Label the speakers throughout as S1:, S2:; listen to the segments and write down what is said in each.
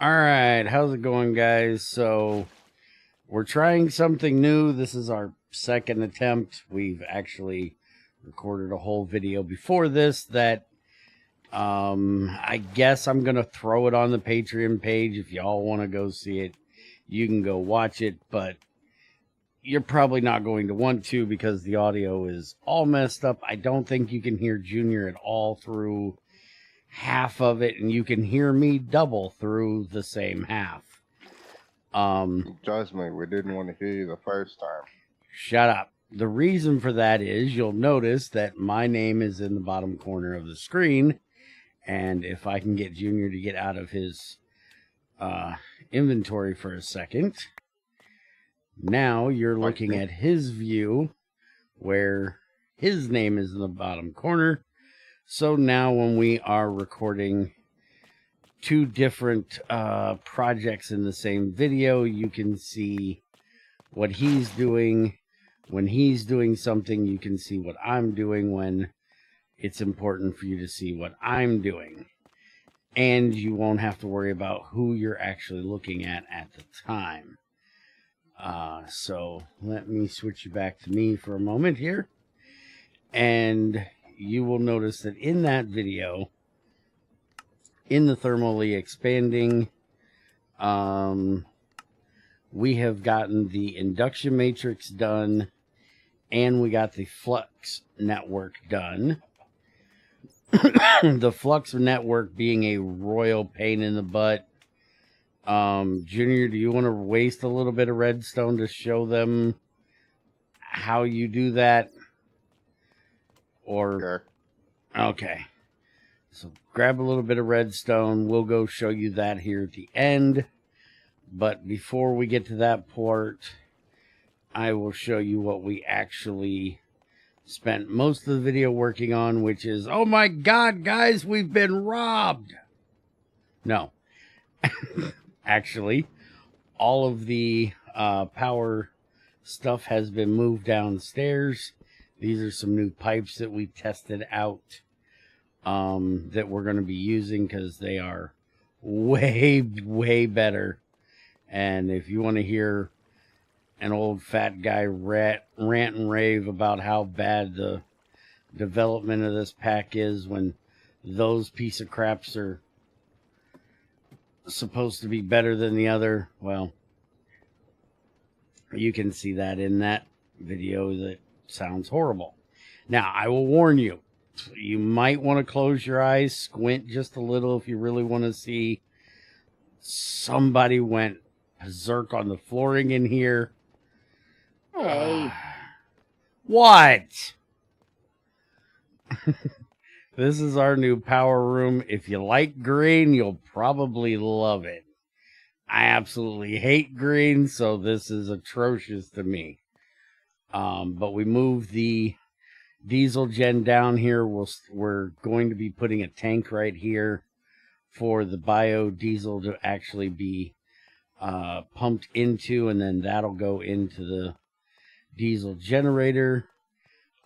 S1: All right, how's it going, guys? So we're trying something new. This is our second attempt. We've actually recorded a whole video before this that I guess I'm gonna throw it on the Patreon page. If y'all want to go see it, you can go watch it, but you're probably not going to want to because the audio is all messed up. I don't think you can hear Junior at all through half of it, and you can hear me double through the same half.
S2: Trust me, we didn't want to hear you the first time.
S1: Shut up. The reason for that is you'll notice that my name is in the bottom corner of the screen, and if I can get Junior to get out of his inventory for a second, now you're looking at his view where his name is in the bottom corner. So now when we are recording two different projects in the same video, you can see what he's doing. When he's doing something, you can see what I'm doing when it's important for you to see what I'm doing. And you won't have to worry about who you're actually looking at the time. So let me switch you back to me for a moment here. And you will notice that in that video, in the thermally expanding, we have gotten the induction matrix done, and we got the Flux network done. The Flux network being a royal pain in the butt. Junior, do you want to waste a little bit of redstone to show them how you do that? Or,
S2: Sure.
S1: okay. So grab a little bit of redstone. We'll go show you that here at the end. But before we get to that part, I will show you what we actually spent most of the video working on, which is, oh my God, guys, we've been robbed. No. Actually, all of the power stuff has been moved downstairs. These are some new pipes that we tested out that we're going to be using because they are way, way better. And if you want to hear an old fat guy rant and rave about how bad the development of this pack is when those piece of craps are supposed to be better than the other, well, you can see that in that video that sounds horrible. Now, I will warn you, you might want to close your eyes, squint just a little if you really want to see. Somebody went berserk on the flooring in here.
S3: Hey.
S1: What? This is our new power room. If you like green, you'll probably love it. I absolutely hate green, so this is atrocious to me. But we moved the diesel gen down here. We're going to be putting a tank right here for the biodiesel to actually be pumped into, and then that'll go into the diesel generator.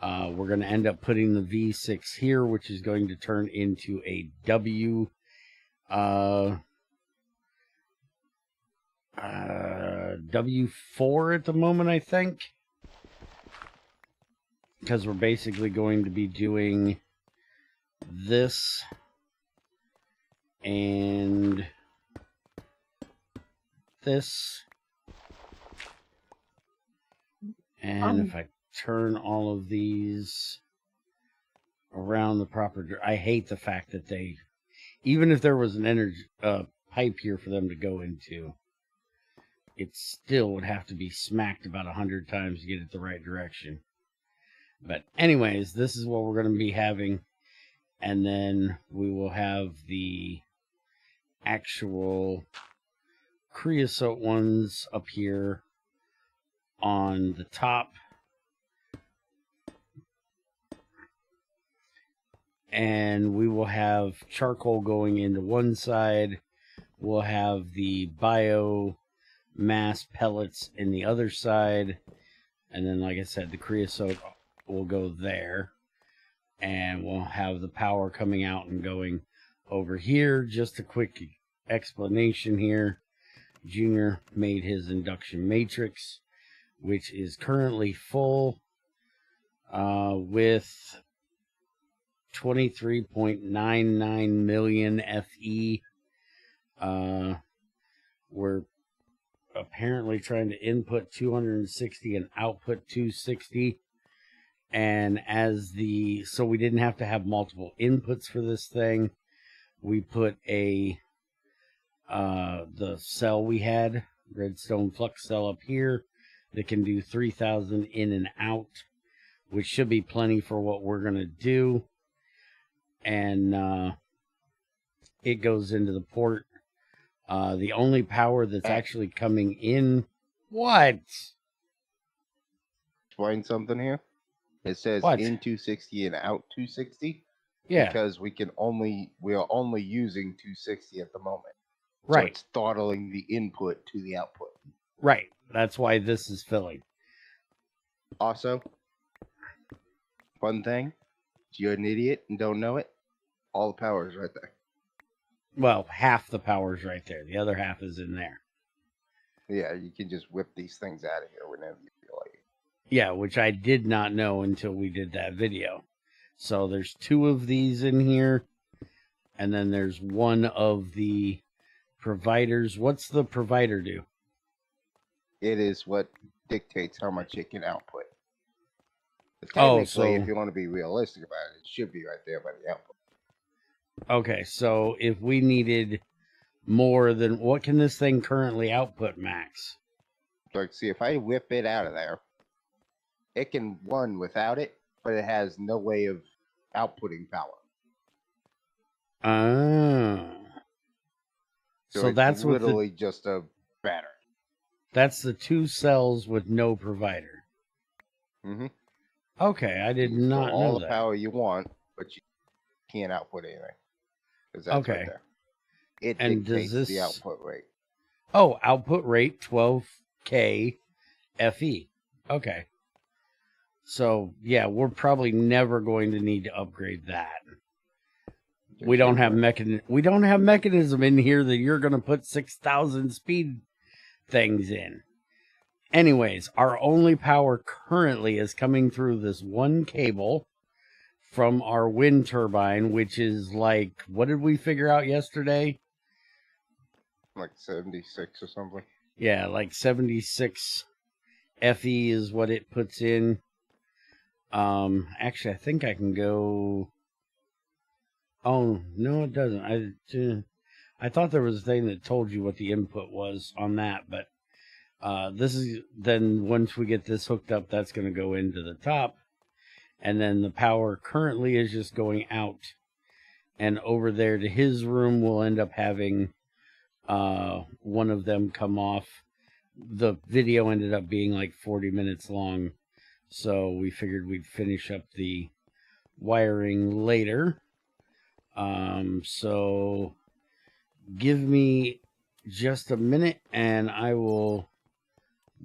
S1: We're going to end up putting the V6 here, which is going to turn into a W4 at the moment, I think. Because we're basically going to be doing this and this. And if I turn all of these around the proper, I hate the fact that they, even if there was an energy pipe here for them to go into, it still would have to be smacked about 100 times to get it the right direction. But anyways, this is what we're going to be having, and then we will have the actual creosote ones up here on the top. And we will have charcoal going into one side. We'll have the biomass pellets in the other side. And then, like I said, the creosote will go there. And we'll have the power coming out and going over here. Just a quick explanation here. Junior made his induction matrix, which is currently full with 23.99 million FE. We're apparently trying to input 260 and output 260. And so we didn't have to have multiple inputs for this thing. We put the cell we had, Redstone Flux cell up here, that can do 3,000 in and out, which should be plenty for what we're going to do. And it goes into the port. The only power that's actually coming in... What?
S2: Explain something here. It says
S1: What?
S2: in 260 and out 260.
S1: Yeah.
S2: Because we are only using 260 at the moment.
S1: Right.
S2: So it's throttling the input to the output.
S1: Right. That's why this is filling.
S2: Also, fun thing, if you're an idiot and don't know it, all the power is right there.
S1: Well, half the power's right there. The other half is in there.
S2: Yeah, you can just whip these things out of here whenever you feel like it.
S1: Yeah, which I did not know until we did that video. So there's 2 of these in here. And then there's one of the providers. What's the provider do?
S2: It is what dictates how much it can output. But
S1: Oh,
S2: technically,
S1: so...
S2: if you want to be realistic about it, it should be right there by the output.
S1: Okay, so if we needed more than... What can this thing currently output, max?
S2: Like, see, if I whip it out of there, it can run without it, but it has no way of outputting power.
S1: Oh. So
S2: it's
S1: that's
S2: literally just a battery.
S1: That's the 2 cells with no provider.
S2: Mm-hmm.
S1: Okay, I did
S2: You
S1: not know
S2: all the
S1: that.
S2: power you want, but you can't output anything. Because that's right there. It
S1: And
S2: dictates the output rate.
S1: Oh, output rate 12K FE. Okay. So, yeah, we're probably never going to need to upgrade that. We don't have mechanism in here that you're going to put 6,000 speed things in. Anyways, our only power currently is coming through this one cable from our wind turbine, which is like, what did we figure out yesterday?
S2: Like 76 or something.
S1: Yeah, like 76 FE is what it puts in. Actually, I think I can go... Oh, no, it doesn't. I thought there was a thing that told you what the input was on that, but this is... Then once we get this hooked up, that's going to go into the top. And then the power currently is just going out. And over there to his room, we'll end up having one of them come off. The video ended up being like 40 minutes long. So we figured we'd finish up the wiring later. So give me just a minute and I will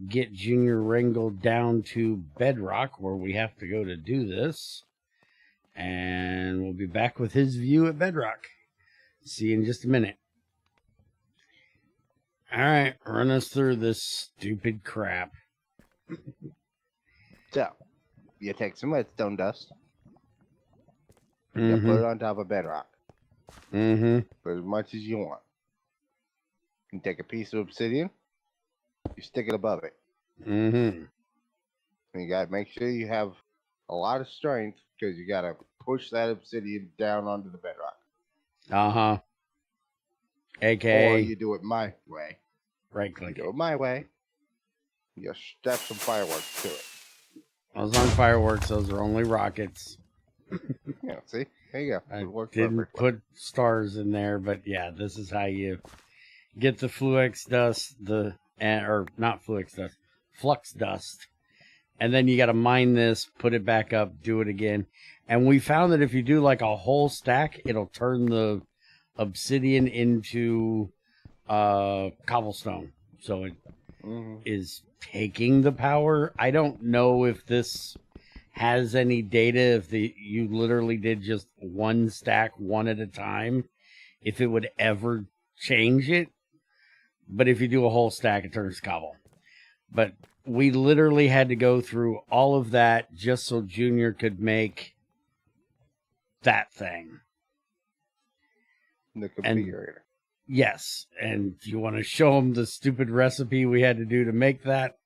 S1: get Junior wrangled down to Bedrock where we have to go to do this. And we'll be back with his view at Bedrock. See you in just a minute. Alright, run us through this stupid crap.
S2: So, you take some redstone dust.
S1: Mm-hmm.
S2: You put it on top of bedrock.
S1: Mm-hmm.
S2: Put as much as you want. You take a piece of obsidian. You stick it above it.
S1: Mm-hmm.
S2: And you gotta make sure you have a lot of strength because you gotta push that obsidian down onto the bedrock.
S1: Uh-huh. AKA...
S2: Or you do it my way.
S1: Right click
S2: You do it my way. You step some fireworks to it.
S1: Those aren't fireworks, those are only rockets.
S2: Yeah, see? There you go.
S1: I
S2: It worked
S1: didn't
S2: perfectly.
S1: put stars in there, but yeah, this is how you get the Flux dust, or not Flux dust, Flux dust. And then you got to mine this, put it back up, do it again. And we found that if you do like a whole stack, it'll turn the obsidian into cobblestone. So it is taking the power. I don't know if this has any data, if you literally did just one stack one at a time, if it would ever change it. But if you do a whole stack, it turns cobble. But we literally had to go through all of that just so Junior could make that thing.
S2: The configurator.
S1: Yes, and you want to show him the stupid recipe we had to do to make that?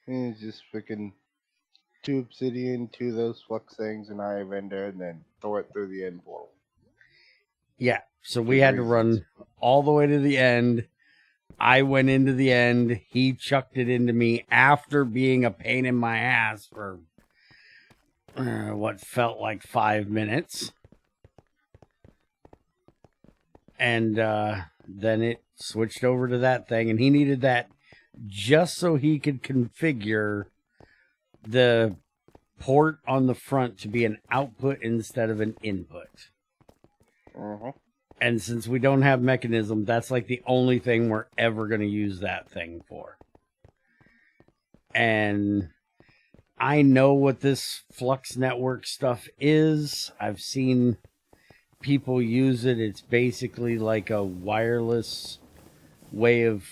S2: It's just freaking 2 obsidian, 2 of those flux things, and I vendor, and then throw it through the end portal.
S1: Yeah, so we had to run all the way to the end. I went into the end. He chucked it into me after being a pain in my ass for what felt like 5 minutes. And then it switched over to that thing, and he needed that just so he could configure the port on the front to be an output instead of an input. And since we don't have mechanism, that's like the only thing we're ever going to use that thing for. And I know what this Flux network stuff is. I've seen people use it. It's basically like a wireless way of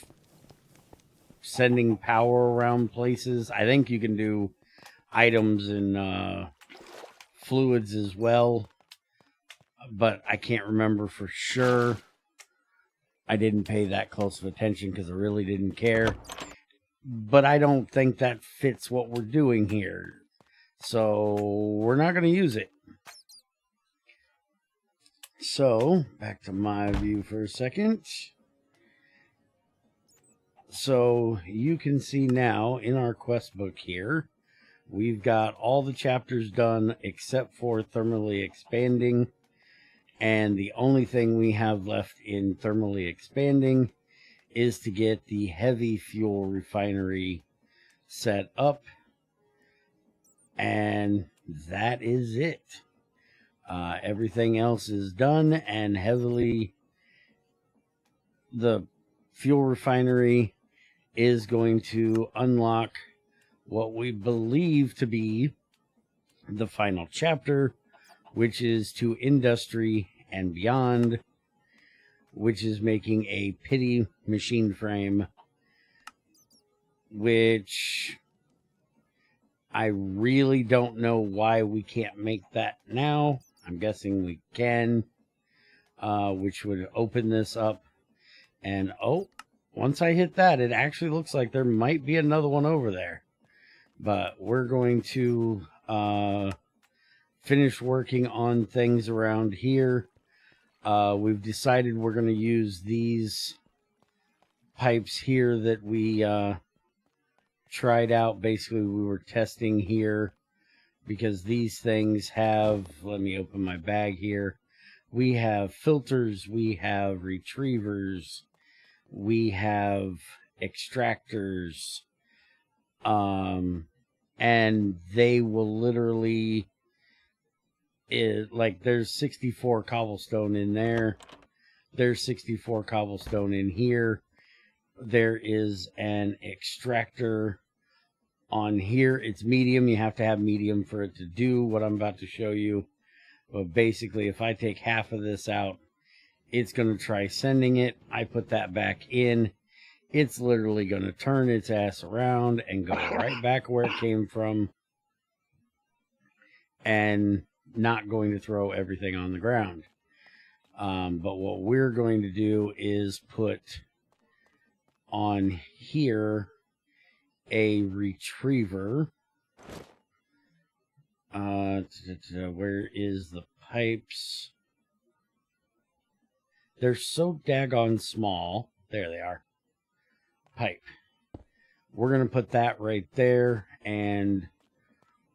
S1: sending power around places. I think you can do items and fluids as well, but I can't remember for sure. I didn't pay that close of attention because I really didn't care. But I don't think that fits what we're doing here. So we're not going to use it. So back to my view for a second. So you can see now in our quest book here, we've got all the chapters done except for thermally expanding. And the only thing we have left in thermally expanding is to get the heavy fuel refinery set up. And that is it. Everything else is done, and the fuel refinery is going to unlock what we believe to be the final chapter, which is to industry and beyond, which is making a pity machine frame, which I really don't know why we can't make that now. I'm guessing we can, which would open this up. And once I hit that, it actually looks like there might be another one over there. But we're going to finish working on things around here. We've decided we're going to use these pipes here that we tried out. Basically, we were testing here because these things have, let me open my bag here. We have filters, we have retrievers, we have extractors, and they will literally, like there's 64 cobblestone in there. There's 64 cobblestone in here. There is an extractor on here. It's medium. You have to have medium for it to do what I'm about to show you. But basically, if I take half of this out, it's going to try sending it. I put that back in. It's literally going to turn its ass around and go right back where it came from. And not going to throw everything on the ground. But what we're going to do is put on here a retriever. Where is the pipes? They're so daggone small. There they are. Pipe. We're going to put that right there and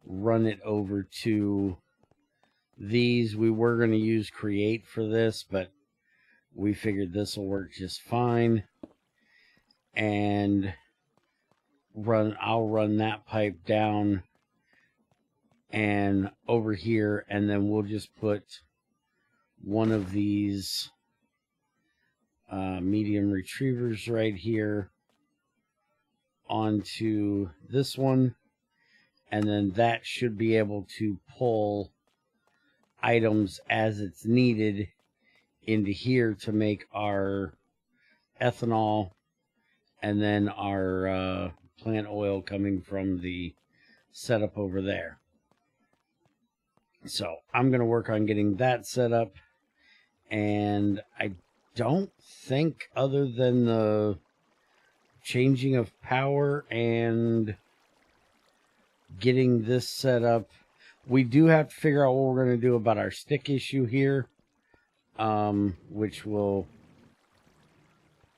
S1: run it over to these. We were going to use Create for this, but we figured this will work just fine. And I'll run that pipe down and over here, and then we'll just put one of these medium retrievers right here onto this one, and then that should be able to pull items as it's needed into here to make our ethanol, and then our plant oil coming from the setup over there. So I'm going to work on getting that set up, and I don't think, other than the changing of power and getting this set up, we do have to figure out what we're going to do about our stick issue here, which we'll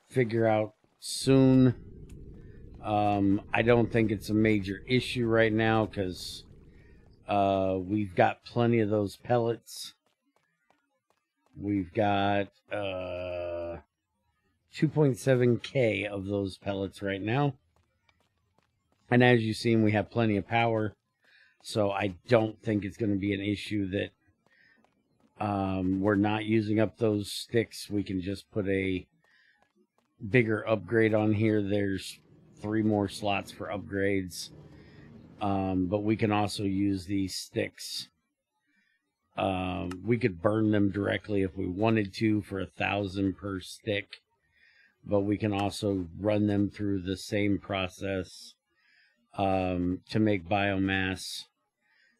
S1: figure out soon. I don't think it's a major issue right now because we've got plenty of those pellets. We've got 2.7K of those pellets right now. And as you've seen, we have plenty of power. So I don't think it's going to be an issue that we're not using up those sticks. We can just put a bigger upgrade on here. There's 3 more slots for upgrades. But we can also use these sticks. We could burn them directly if we wanted to for 1,000 per stick. But we can also run them through the same process to make biomass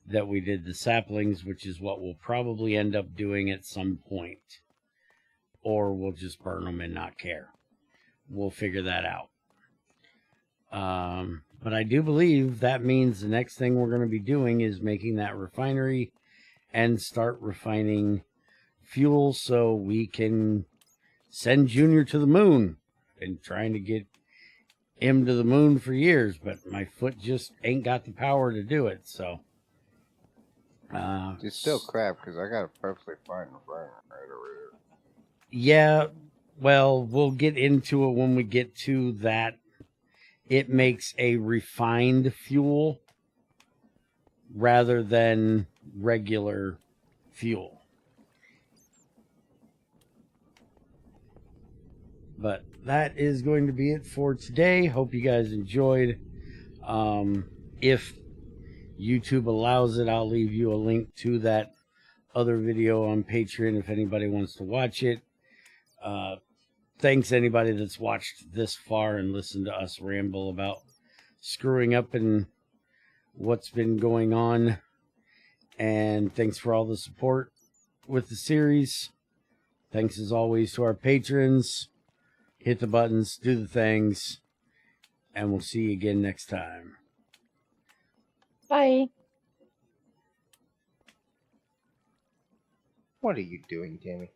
S1: that we did the saplings, which is what we'll probably end up doing at some point. Or we'll just burn them and not care. We'll figure that out. But I do believe that means the next thing we're going to be doing is making that refinery and start refining fuel so we can send Junior to the moon. Been trying to get him to the moon for years, but my foot just ain't got the power to do it, so.
S2: It's still crap because I got a perfectly fine refinery right over here.
S1: Yeah, well, we'll get into it when we get to that. It makes a refined fuel rather than regular fuel. But that is going to be it for today. Hope you guys enjoyed. If YouTube allows it, I'll leave you a link to that other video on Patreon if anybody wants to watch it. Thanks anybody that's watched this far and listened to us ramble about screwing up and what's been going on. And thanks for all the support with the series. Thanks as always to our patrons. Hit the buttons, do the things, and we'll see you again next time.
S3: Bye.
S2: What are you doing, Tammy?